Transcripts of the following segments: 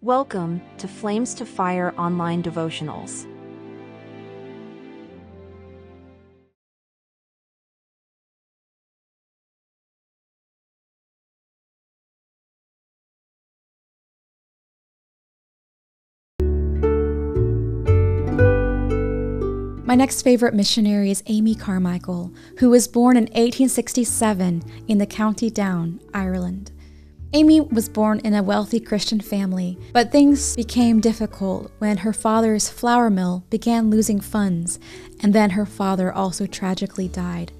Welcome to Flames to Fire online devotionals. My next favorite missionary is Amy Carmichael, who was born in 1867 in the County Down, Ireland. Amy was born in a wealthy Christian family, but things became difficult when her father's flour mill began losing funds, and then her father also tragically died.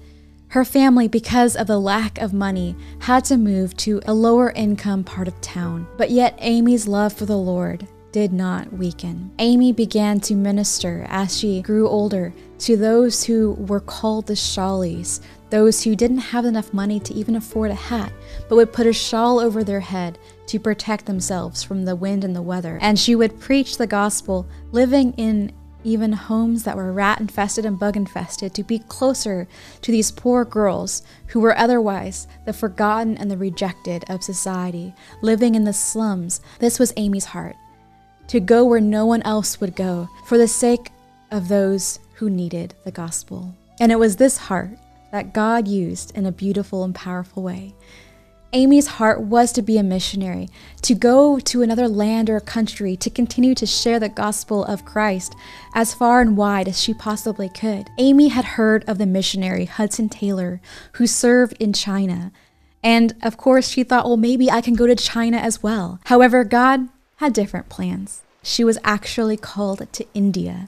Her family, because of the lack of money, had to move to a lower income part of town, but yet Amy's love for the Lord did not weaken. Amy began to minister as she grew older to those who were called the shawlies, those who didn't have enough money to even afford a hat, but would put a shawl over their head to protect themselves from the wind and the weather. And she would preach the gospel, living in even homes that were rat-infested and bug-infested, to be closer to these poor girls who were otherwise the forgotten and the rejected of society, living in the slums. This was Amy's heart, to go where no one else would go for the sake of those who needed the gospel. And it was this heart that God used in a beautiful and powerful way. Amy's heart was to be a missionary, to go to another land or country, to continue to share the gospel of Christ as far and wide as she possibly could. Amy had heard of the missionary Hudson Taylor, who served in China. And of course, she thought, well, maybe I can go to China as well. However, God had different plans. She was actually called to India.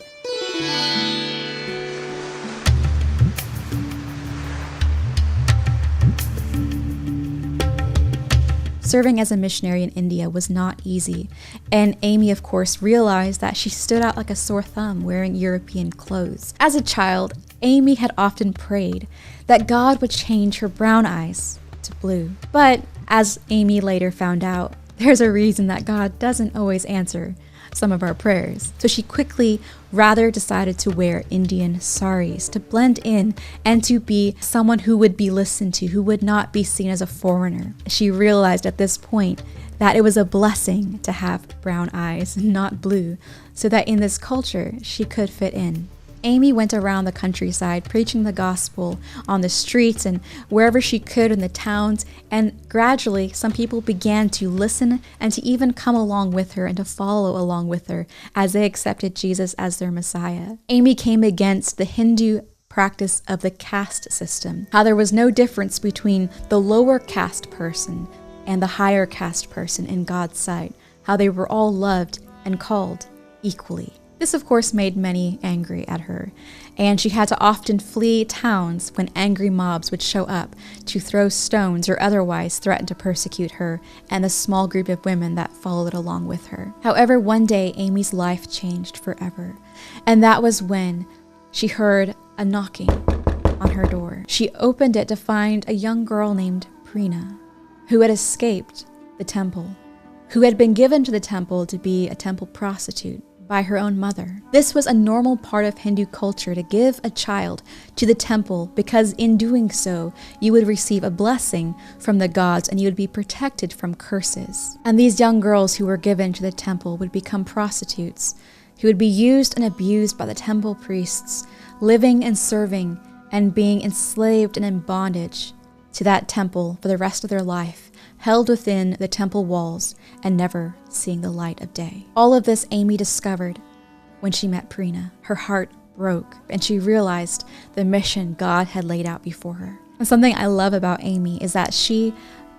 Serving as a missionary in India was not easy, and Amy, of course, realized that she stood out like a sore thumb wearing European clothes. As a child, Amy had often prayed that God would change her brown eyes to blue. But as Amy later found out, there's a reason that God doesn't always answer some of our prayers. So she quickly rather decided to wear Indian saris to blend in and to be someone who would be listened to, who would not be seen as a foreigner. She realized at this point that it was a blessing to have brown eyes, not blue, so that in this culture she could fit in. Amy went around the countryside preaching the gospel on the streets and wherever she could in the towns, and gradually some people began to listen and to even come along with her and to follow along with her as they accepted Jesus as their Messiah. Amy came against the Hindu practice of the caste system, how there was no difference between the lower caste person and the higher caste person in God's sight, how they were all loved and called equally. This, of course, made many angry at her, and she had to often flee towns when angry mobs would show up to throw stones or otherwise threaten to persecute her and the small group of women that followed along with her. However, one day, Amy's life changed forever, and that was when she heard a knocking on her door. She opened it to find a young girl named Prina, who had escaped the temple, who had been given to the temple to be a temple prostitute by her own mother. This was a normal part of Hindu culture to give a child to the temple because in doing so, you would receive a blessing from the gods and you would be protected from curses. And these young girls who were given to the temple would become prostitutes, who would be used and abused by the temple priests, living and serving and being enslaved and in bondage to that temple for the rest of their life, held within the temple walls and never seeing the light of day. All of this Amy discovered when she met Prina. Her heart broke and she realized the mission God had laid out before her. And something I love about Amy is that she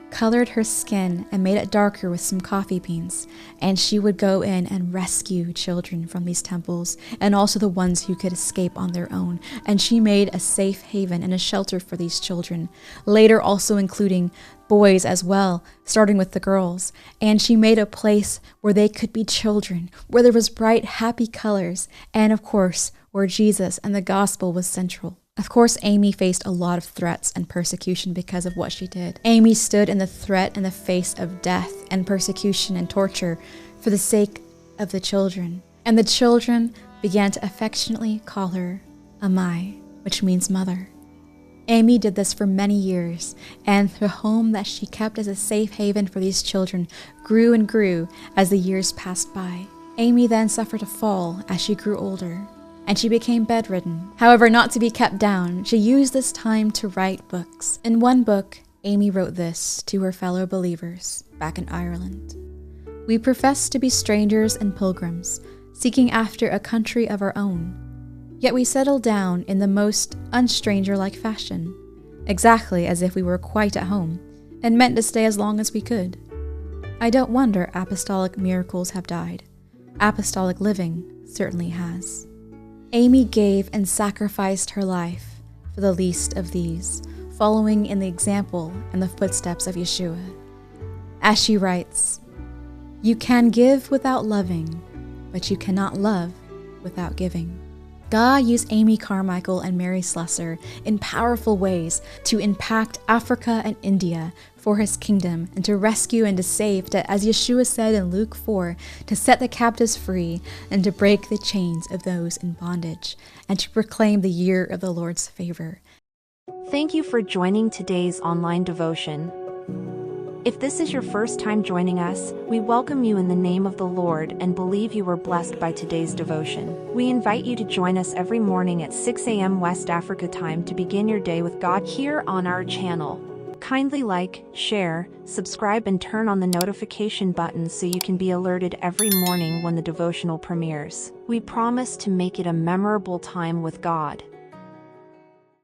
colored her skin and made it darker with some coffee beans, and she would go in and rescue children from these temples and also the ones who could escape on their own. And she made a safe haven and a shelter for these children, later also including boys as well, starting with the girls. And she made a place where they could be children, where there was bright, happy colors, and of course, where Jesus and the gospel was central. Of course, Amy faced a lot of threats and persecution because of what she did. Amy stood in the threat in the face of death and persecution and torture for the sake of the children. And the children began to affectionately call her Amai, which means mother. Amy did this for many years, and the home that she kept as a safe haven for these children grew and grew as the years passed by. Amy then suffered a fall as she grew older, and she became bedridden. However, not to be kept down, she used this time to write books. In one book, Amy wrote this to her fellow believers back in Ireland. "We profess to be strangers and pilgrims, seeking after a country of our own. Yet we settle down in the most unstranger-like fashion, exactly as if we were quite at home, and meant to stay as long as we could. I don't wonder apostolic miracles have died. Apostolic living certainly has." Amy gave and sacrificed her life for the least of these, following in the example and the footsteps of Yeshua. As she writes, "You can give without loving, but you cannot love without giving." God used Amy Carmichael and Mary Slessor in powerful ways to impact Africa and India for his kingdom and to rescue and to save, to, as Yeshua said in Luke 4, to set the captives free and to break the chains of those in bondage and to proclaim the year of the Lord's favor. Thank you for joining today's online devotion. If this is your first time joining us, we welcome you in the name of the Lord and believe you were blessed by today's devotion. We invite you to join us every morning at 6 a.m. West Africa time to begin your day with God here on our channel. Kindly like, share, subscribe, and turn on the notification button so you can be alerted every morning when the devotional premieres. We promise to make it a memorable time with God.